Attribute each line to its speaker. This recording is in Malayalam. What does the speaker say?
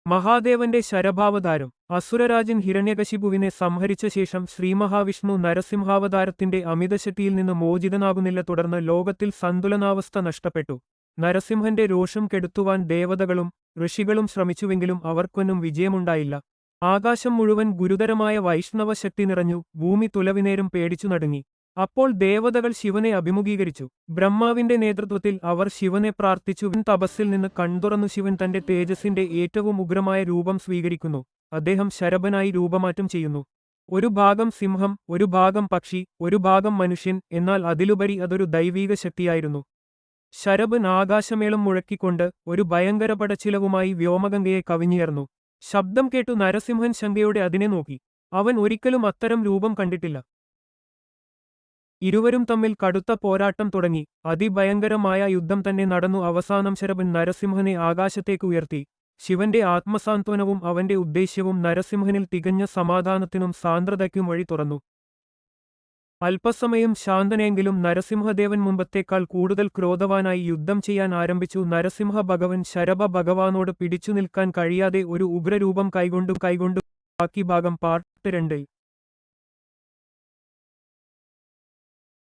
Speaker 1: മഹാദേവന്റെ ശരഭാവതാരം. അസുരരാജൻ ഹിരണ്യകശിപുവിനെ സംഹരിച്ച ശേഷം ശ്രീമഹാവിഷ്ണു നരസിംഹാവതാരത്തിന്റെ അമിതശക്തിയിൽ നിന്ന് മോചിതനാകുന്നില്ല. തുടർന്ന് ലോകത്തിൽ സന്തുലനാവസ്ഥ നഷ്ടപ്പെട്ടു. നരസിംഹന്റെ രോഷം കെടുത്തുവാൻ ദേവതകളും ഋഷികളും ശ്രമിച്ചുവെങ്കിലും അവർക്കൊന്നും വിജയമുണ്ടായില്ല. ആകാശം മുഴുവൻ ഗുരുതരമായ വൈഷ്ണവ ശക്തി നിറഞ്ഞു. ഭൂമി തുലവിനേരം പേടിച്ചു നടുങ്ങി. അപ്പോൾ ദേവതകൾ ശിവനെ അഭിമുഖീകരിച്ചു. ബ്രഹ്മാവിന്റെ നേതൃത്വത്തിൽ അവർ ശിവനെ പ്രാർത്ഥിച്ചു. തപസ്സിൽ നിന്ന് കൺതുറന്നു ശിവൻ തന്റെ തേജസ്സിന്റെ ഏറ്റവും ഉഗ്രമായ രൂപം സ്വീകരിക്കുന്നു. അദ്ദേഹം ശരഭനായി രൂപമാറ്റം ചെയ്യുന്നു. ഒരു ഭാഗം സിംഹം, ഒരു ഭാഗം പക്ഷി, ഒരു ഭാഗം മനുഷ്യൻ. എന്നാൽ അതിലുപരി അതൊരു ദൈവീക ശക്തിയായിരുന്നു. ശരഭൻ ആകാശമേളം മുഴക്കിക്കൊണ്ട് ഒരു ഭയങ്കര പടച്ചിലവുമായി വ്യോമഗംഗയെ കവിഞ്ഞുയർന്നു. ശബ്ദം കേട്ടു നരസിംഹൻ ശങ്കയോടെ അതിനെ നോക്കി. അവൻ ഒരിക്കലും അത്തരം രൂപം കണ്ടിട്ടില്ല. ഇരുവരും തമ്മിൽ കടുത്ത പോരാട്ടം തുടങ്ങി. അതിഭയങ്കരമായ യുദ്ധം തന്നെ നടന്നു. അവസാനം ശരഭൻ നരസിംഹനെ ആകാശത്തേക്ക് ഉയർത്തി. ശിവന്റെ ആത്മസാന്ത്വനവും അവന്റെ ഉദ്ദേശ്യവും നരസിംഹനിൽ തികഞ്ഞ സമാധാനത്തിനും സാന്ദ്രതയ്ക്കും വഴി തുറന്നു. അല്പസമയം ശാന്തനെങ്കിലും നരസിംഹദേവൻ മുമ്പത്തേക്കാൾ കൂടുതൽ ക്രോധവാനായി യുദ്ധം ചെയ്യാൻ ആരംഭിച്ചു. നരസിംഹ ഭഗവൻ ശരഭ ഭഗവാനോട് പിടിച്ചു നിൽക്കാൻ കഴിയാതെ ഒരു ഉഗ്രരൂപം കൈകൊണ്ടു. ബാക്കി ഭാഗം പാർട്ട് 2.